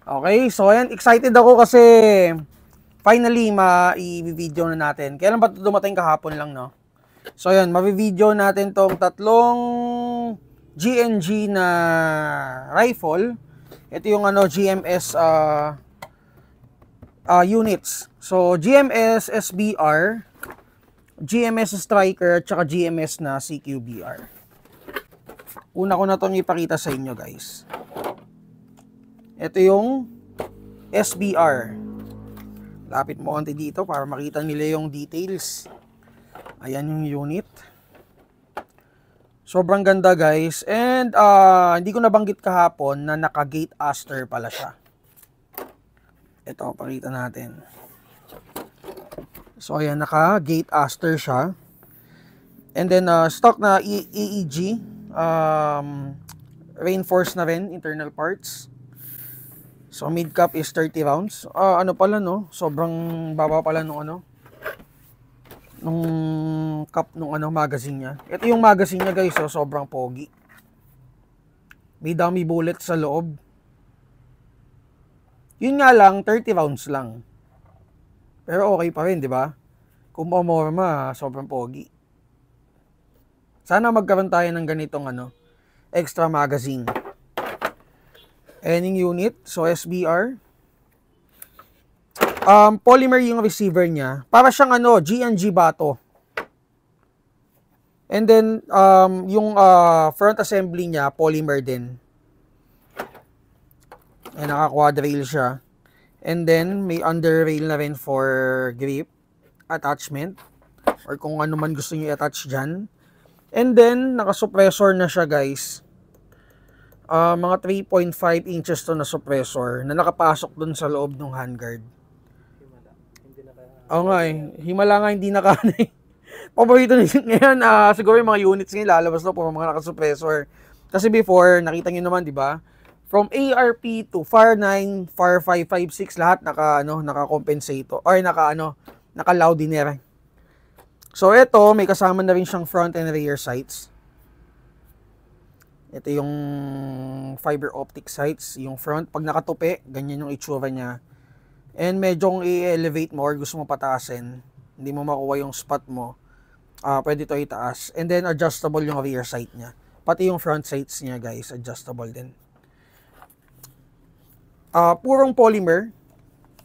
Okay, so ayan, excited ako kasi finally ma-i-video na natin. Kailan ba dumating kahapon lang, no? So ayan, ma-video natin tong tatlong GNG na rifle. Ito yung ano, GMS units. So GMS SBR, GMS Striker, at saka GMS na CQBR. Una ko na itong ipakita sa inyo, guys. Ito yung SBR. Lapit mo konti dito para makita nila yung details. Ayan yung unit. Sobrang ganda, guys. And hindi ko nabanggit kahapon na naka-gate aster pala siya. Ito, pakita natin. So ayan, naka-gate aster siya. And then stock na AEG, reinforced na rin internal parts. So mid cap is 30 rounds. Ano pala, no? Sobrang baba pala nung ano, nung cap nung ano magazine niya. Ito yung magazine niya, guys, so sobrang pogi. May dummy bullet sa loob. Yun nga lang, 30 rounds lang. Pero okay pa rin, di ba? Kung pamorma, sobrang pogi. Sana magkaroon tayo ng ganitong ano, extra magazine. Ayan yung unit, so SBR. Polymer yung receiver niya. Para siyang ano, GNG bato. And then, yung front assembly niya, polymer din. Ayan, naka-quadrail siya. And then, may under rail na rin for grip, attachment, or kung ano man gusto nyo i-attach dyan. And then, naka-suppressor na siya, guys. Mga 3.5 inches to na suppressor na nakapasok dun sa loob ng handguard. Oo nga eh. Himala nga hindi naka paborito nyo ngayon, siguro yung mga units ngayon lalabas na po mga naka-suppressor. Kasi before, nakita nyo naman, di ba? From ARP to FAR 9, FAR 5, 5, 6, lahat naka-compensator or naka-loudiner. So ito, may kasama na rin siyang front and rear sights. Ito yung fiber optic sights, yung front. Pag nakatupi, ganyan yung itsura niya. And medyo kung i-elevate mo or gusto mo pataasin, hindi mo makuha yung spot mo, pwede ito itaas. And then adjustable yung rear sight niya. Pati yung front sights niya, guys, adjustable din. Purong polymer.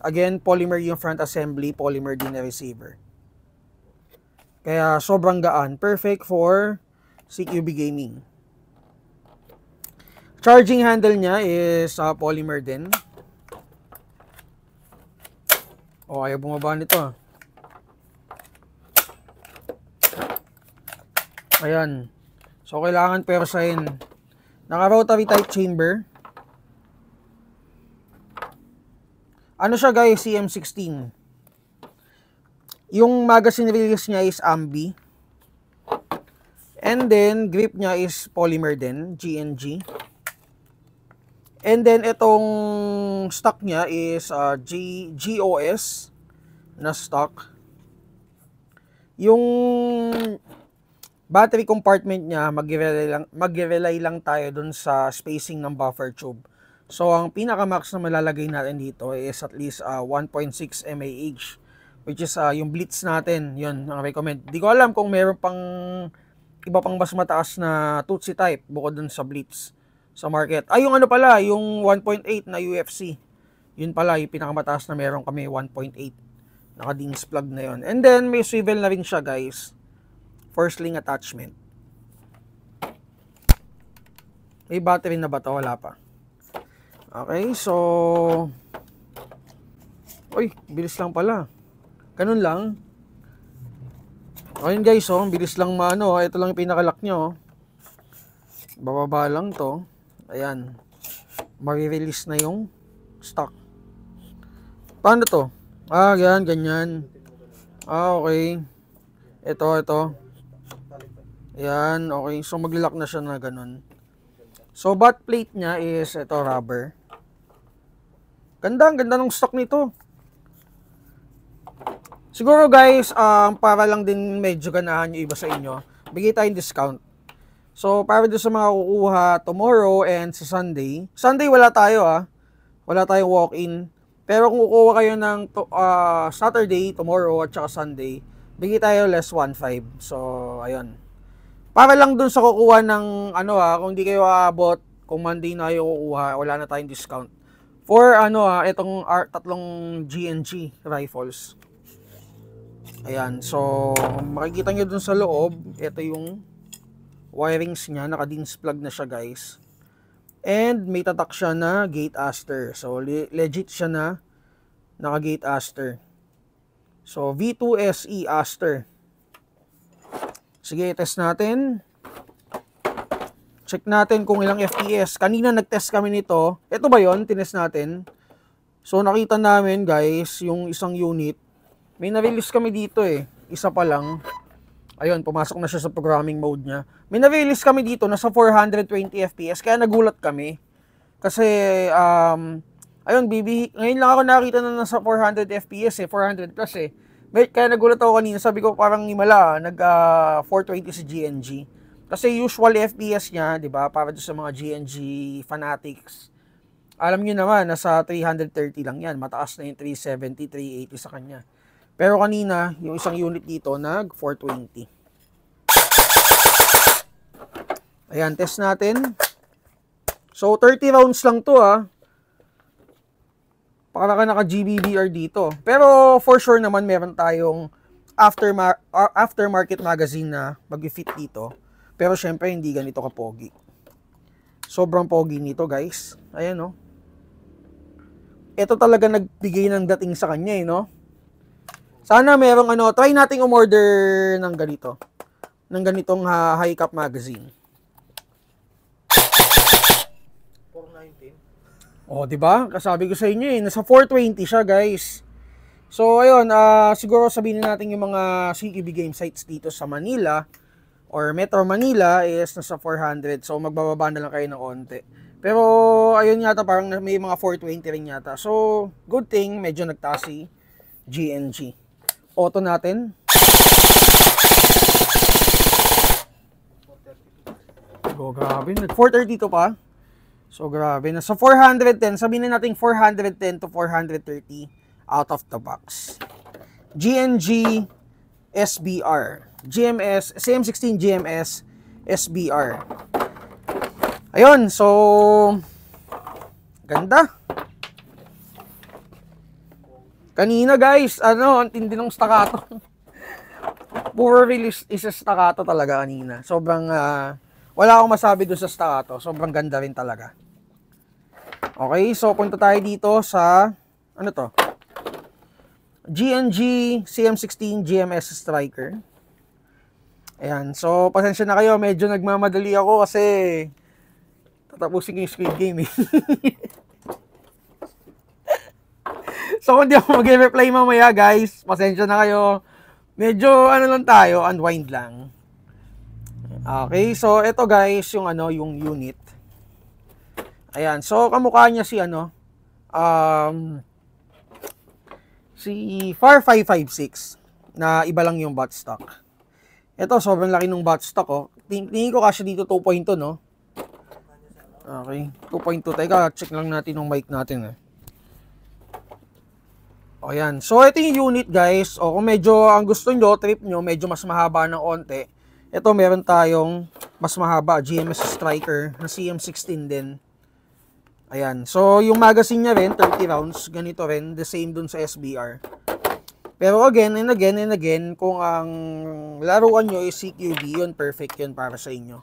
Again, polymer yung front assembly, polymer din na receiver. Kaya sobrang gaan. Perfect for CQB gaming. Charging handle niya is polymer din. Ayaw bumaba nito. Ayan. So, kailangan persahin. Naka-rotary type chamber. Ano siya, guys? CM16. Yung magazine release niya is ambi. And then, grip niya is polymer din, GNG. And then, itong stock niya is GOS na stock. Yung battery compartment niya, mag-rely lang tayo dun sa spacing ng buffer tube. So, ang pinaka-max na malalagay natin dito is at least 1.6 mAh. Which is yung Blitz natin. Yun, ang recommend. Di ko alam kung meron pang iba pang mas mataas na Tutsi type bukod dun sa Blitz sa market. Yung ano pala, yung 1.8 na UFC. Yun pala, yung pinakamataas na meron kami, 1.8. Naka-dings plug na yun. And then, may swivel na rin siya, guys. For sling attachment. May battery na ba ito? Wala pa. Okay, so... Uy, bilis lang pala. Ganun lang. Ayun, guys, bilis lang maano. Ito lang yung pinakalock nyo. Bababa lang to. Ayan. Mari-release na yung stock. Paano to? Yan, ganyan. Okay. Ito. Ayan, okay. So, mag-lock na siya na ganun. So, butt plate niya is ito, rubber. Ganda ng stock nito. Siguro, guys, para lang din medyo ganahan yung iba sa inyo, bigay tayong discount. So, para doon sa mga kukuha tomorrow and sa Sunday. Sunday wala tayo Wala tayong walk-in. Pero kung kukuha kayo ng Saturday, tomorrow, at saka Sunday, bigay tayo less 1.5. So, ayun. Para lang dun sa kukuha ng, kung di kayo aabot, kung Monday na kayo kukuha, wala na tayong discount. For, itong tatlong GNG rifles. Ayan. So, makikita nyo dun sa loob, ito yung wirings niya. Naka-DINS plug na siya, guys. And may tatak siya na gate aster. So legit siya na naka-gate aster. So V2SE aster. Sige, test natin. Check natin kung ilang FPS. Kanina nag-test kami nito. Ito ba yon? Tinest natin. So nakita namin, guys, yung isang unit. May na-release kami dito eh. Isa pa lang. Ayun, pumasok na siya sa programming mode niya. May na-release kami dito, nasa 420 FPS, kaya nagulat kami. Kasi, ayun, ngayon lang ako nakita na nasa 400 FPS 400 plus eh. Kaya nagulat ako kanina, sabi ko parang himala, 420 si GNG. Kasi usual FPS niya, di ba, para sa mga GNG fanatics. Alam niyo naman, nasa 330 lang yan. Mataas na yung 370, 380 sa kanya. Pero kanina, yung isang unit dito, nag 420. Ayan, test natin. So, 30 rounds lang to Para ka naka-GBBR dito. Pero, for sure naman, meron tayong aftermarket magazine na mag-fit dito. Pero, syempre, hindi ganito ka-pogi. Sobrang pogi nito, guys. Ayan, Ito talaga nagbigay ng dating sa kanya, no? Sana merong try nating umorder ng ganito. Ng ganitong high cap magazine. 419. Oh, 'di ba? Kasabi ko sa inyo nasa 420 siya, guys. So ayun, siguro sabihin natin yung mga CQB game sites dito sa Manila or Metro Manila is nasa 400. So magbababa na lang kayo ng onte. Pero ayun yata parang may mga 420 rin yata. So good thing medyo nagtaas si GNG. Auto natin. Oh, grabe. Nag-432 pa. So, grabe. Nasa 410. Sabihin na natin 410 to 430 out of the box. GNG SBR. GMS, CM16 GMS SBR. Ayun. So, ganda. Kanina, guys, ang tindi ng staccato. Puro release is staccato talaga kanina. Sobrang, wala akong masabi doon sa staccato. Sobrang ganda rin talaga. Okay, so punta tayo dito sa, GNG CM16 GMS Striker. Ayan, so pasensya na kayo. Medyo nagmamadali ako kasi tatapusin ko yung Squid Game eh. So, kung di ako mag-reply mamaya, guys, pasensya na kayo. Medyo, lang tayo, unwind lang. Okay, so, ito guys, yung yung unit. Ayan, so, kamukha niya si, si FAR 556, na iba lang yung bot stock. Ito, sobrang laki ng bot stock, Tingin ko kasi dito 2.2, no? Okay, 2.2. Teka, check lang natin yung mic natin, O yan. So, ito yung unit, guys. O, kung medyo ang gusto nyo, trip nyo, medyo mas mahaba ng onte. Ito, meron tayong mas mahaba, GMS Striker, na CM16 din. Ayan. So, yung magazine niya rin, 30 rounds. Ganito rin. The same dun sa SBR. Pero again and again and again, kung ang laruan nyo is CQB, yun, perfect yun para sa inyo.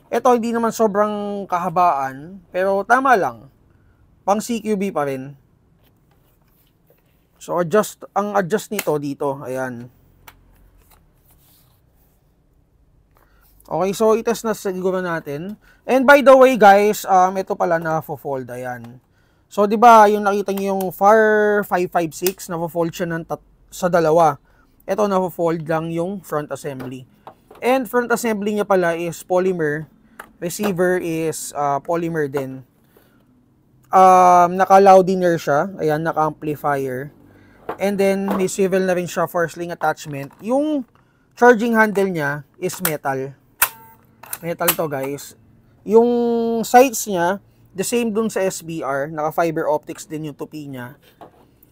Ito, hindi naman sobrang kahabaan, pero tama lang. Pang CQB pa rin. So, ang adjust nito dito, ayan. Okay, so itest na siguro natin. And by the way, guys, ito pala na-fold, ayan. So, di ba yung nakita niyo yung FAR 556, na-fold siya sa dalawa. Ito, na-fold lang yung front assembly. And front assembly niya pala is polymer. Receiver is polymer din. Naka-loudiner siya, ayan, naka-amplifier. And then, may swivel na rin siya for sling attachment. Yung charging handle niya is metal. Metal to, guys. Yung sights niya, The same dun sa SBR, naka fiber optics din yung tupi niya.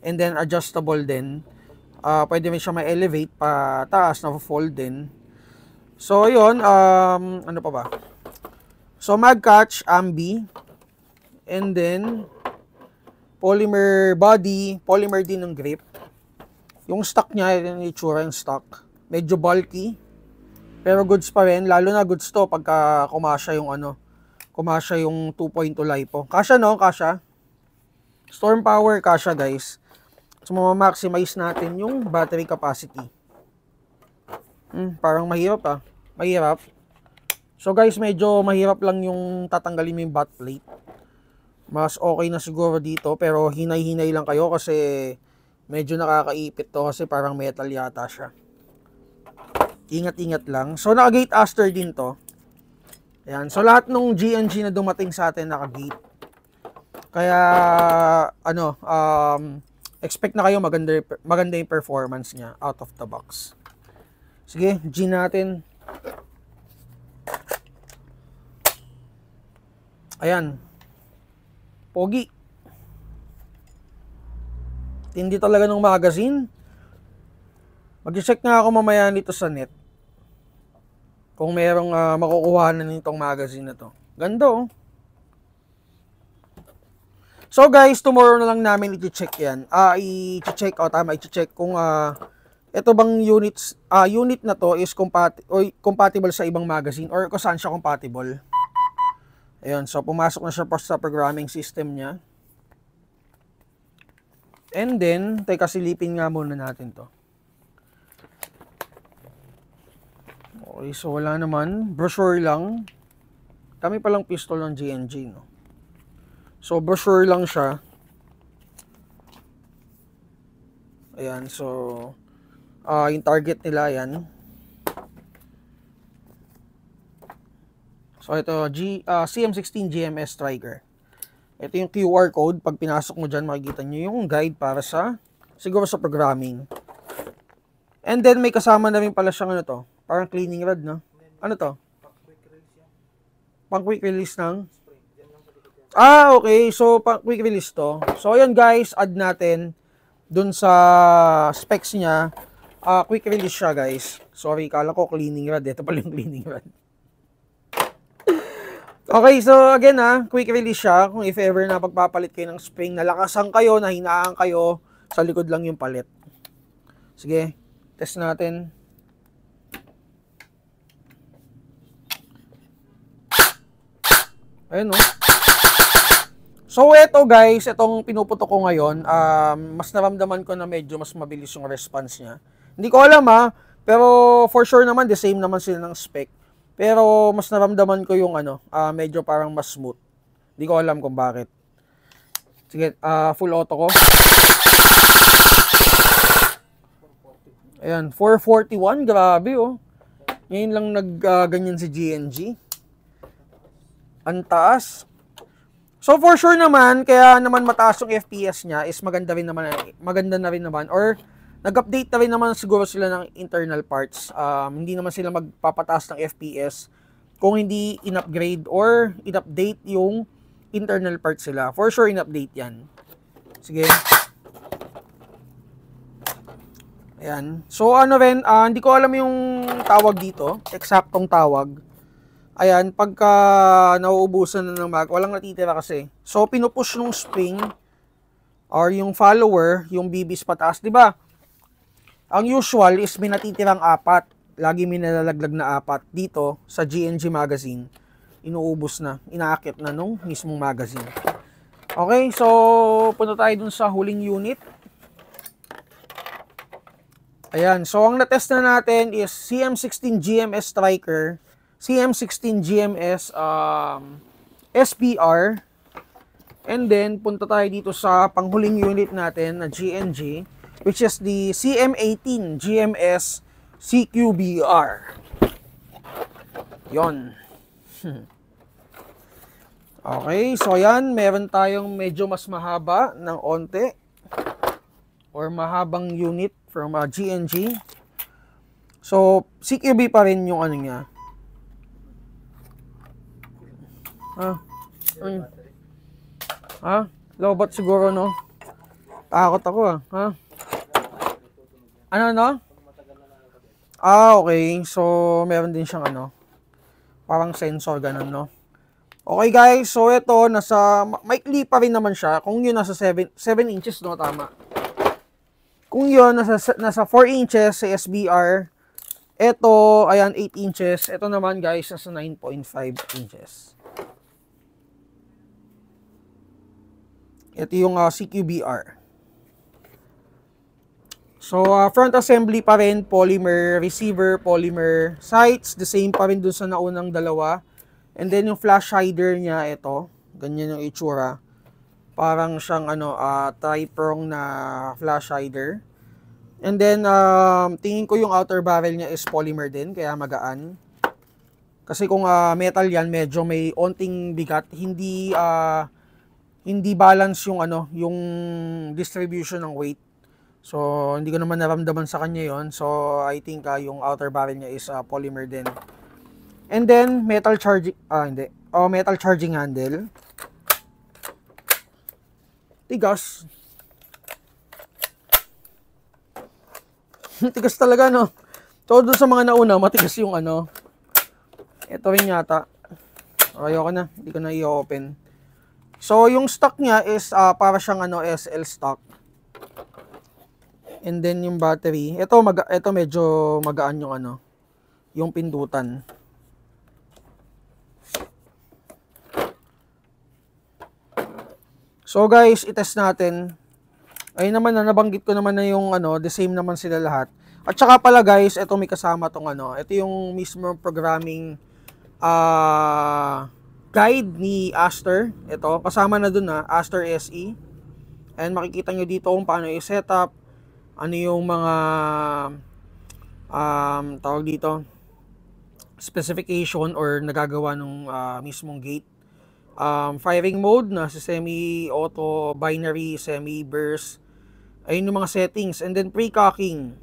And then adjustable din. Pwede mo siya ma-elevate pa taas, na-fold din. So yun, ano pa ba? So mag-catch, ambi. And then polymer body, polymer din ng grip. Yung stock niya, yung itsura yung stock. Medyo bulky. Pero goods pa rin, lalo na goods to pagka kumasya yung ano, kumasya yung 2.2 LiPo. Kasya no, kasya. Storm power, kasya guys. So ma-maximize natin yung battery capacity. Parang mahirap ah. Mahirap. So guys, medyo mahirap lang yung tatanggalin mo yung back plate. Mas okay na siguro dito, pero hinay-hinay lang kayo kasi medyo nakakaipit to kasi parang metal yata siya. Ingat-ingat lang. So naka-gate aster din to. Ayan. So lahat ng GNG na dumating sa atin naka-gate. Kaya ano, expect na kayo maganda yung performance niya out of the box. Sige, G natin. Ayan. Pogi. Hindi talaga ng magazine. Mag-check nga ako mamaya nito sa net. Kung merong makukuha na nitong magazine na to. Ganda oh. So guys, tomorrow na lang namin i-check yan. I-check, i-check kung ito bang unit na to is compatible sa ibang magazine or kung saan siya compatible. Ayun, so pumasok na siya sa programming system niya. And then, teka, silipin nga muna natin to. Okay, so wala naman. Brochure lang. Kami palang pistol ng GNG, no? So, brochure lang siya. Ayan, so yung target nila, yan. So, ito, CM16 GMS Striker. Ito yung QR code. Pag pinasok mo dyan, makikita nyo yung guide para sa, siguro sa programming. And then, may kasama na rin pala siyang ano to. Parang cleaning rod, no? Ano to? Pang quick release ng? Okay. So, pang quick release to. So, ayan guys, add natin dun sa specs niya. Quick release siya, guys. Sorry, kala ko cleaning rod. Ito pala yung cleaning rod. Okay, so again quick release siya. Kung if ever na pagpapalit kayo ng spring, nalakasan kayo, nahinaan kayo, sa likod lang yung palit. Sige, test natin. Ayun no. So eto guys, itong pinuputok ko ngayon, mas naramdaman ko na medyo mas mabilis yung response niya. Hindi ko alam pero for sure naman the same naman sila ng spec. Pero mas naramdaman ko yung medyo parang mas smooth. Hindi ko alam kung bakit. Sige, full auto ko. Ayan, 441, grabe oh. Ngayon lang ganyan si GNG. Ang taas. So for sure naman, kaya naman mataas yung FPS niya is maganda na rin naman or nag-update na rin naman siguro sila ng internal parts. Hindi naman sila magpapataas ng FPS kung hindi in-upgrade or in-update yung internal parts sila. For sure, in-update yan. Sige. Ayan. So, hindi ko alam yung tawag dito. Eksaktong tawag. Ayan, pagka nauubusan na ng walang natitira kasi. So, pinupush nung spring or yung follower, yung bibis pataas. Diba? Ang usual is may natitirang 4. Lagi may nalalaglag na 4. Dito, sa GNG magazine, inuubos na. Inaakit na nung mismong magazine. Okay, so punta tayo dun sa huling unit. Ayan, so ang natest na natin is CM16 GMS Striker, CM16 GMS SPR, and then punta tayo dito sa panghuling unit natin na GNG, which is the CM18 GMS CQBR. Yon. Okay, so yan, meron tayong medyo mas mahaba ng onte or mahabang unit from GNG. So, CQB pa rin yung niya. Ha? Lobot siguro, no? Takot ako, ha? Ano, no? Okay. So, meron din siyang ano, parang sensor, ganun, no? Okay, guys. So, ito, maikli pa rin naman siya. Kung yun, nasa 7 inches, no? Tama. Kung yun, nasa 4 inches sa SBR. Ito, ayan, 8 inches. Ito naman, guys, nasa 9.5 inches. Ito yung CQBR. So, front assembly pa rin, polymer, receiver, polymer, sights, the same pa rin dun sa naunang dalawa. And then, yung flash hider niya, ito, ganyan yung itsura. Parang siyang, tri-prong na flash hider. And then, tingin ko yung outer barrel niya is polymer din, kaya magaan. Kasi kung metal yan, medyo may onting bigat, hindi balance yung yung distribution ng weight. So hindi ko naman naramdaman sa kanya yon. So I think yung outer barrel niya is polymer din. And then metal charging metal charging handle. Tigas. Tigas talaga, no. So doon sa mga nauna, matigas yung ito rin yata. Ayoko na, hindi ko na i-open. So, yung stock niya is para siyang SL stock. And then yung battery, ito medyo magaan yung yung pindutan. So guys, i-test natin. Ayun naman nabanggit ko naman na yung the same naman sila lahat. At saka pala guys, ito may kasama tong ito yung mismo programming guide ni Aster. Ito, kasama na dun Aster SE. And makikita nyo dito kung paano i-setup, ano yung mga tawag dito, specification or nagagawa ng mismong gate. Firing mode na sa semi-auto, binary, semi-burst. Ayun yung mga settings. And then pre-cocking.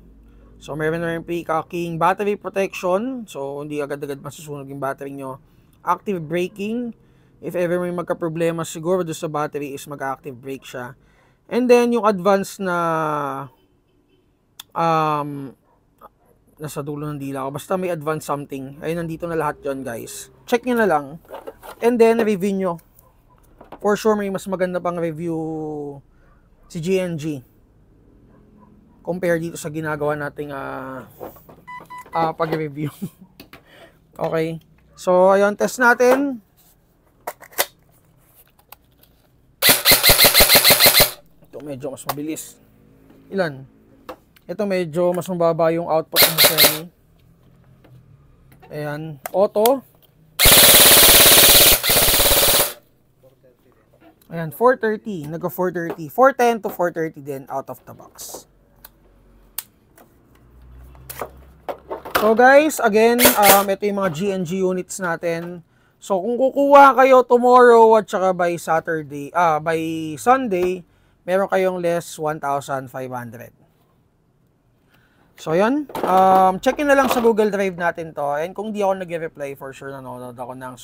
So meron na rin pre-cocking, battery protection. So hindi agad-agad masusunog yung battery nyo. Active braking, if ever may magka-problema siguro doon sa battery is mag-active brake siya. And then yung advanced na nasa dulo ng dila ko, basta may advanced something, ay nandito na lahat yon guys. Check nyo na lang. And then review nyo. For sure may mas maganda pang review si GNG compare dito sa ginagawa nating pag-review. Okay. So, ayun, test natin. Ito medyo mas mabilis. Ilan? Ito medyo mas mababa yung output ng semi. Ayan. Auto. Ayan, 430. Nag-430. 410 to 430 din out of the box. So guys, again, ito yung mga GNG units natin. So kung kukuha kayo tomorrow at saka by Sunday, meron kayong less 1,500. So yun, check in na lang sa Google Drive natin to. And kung di ako nag-reply, for sure nanonood ako ng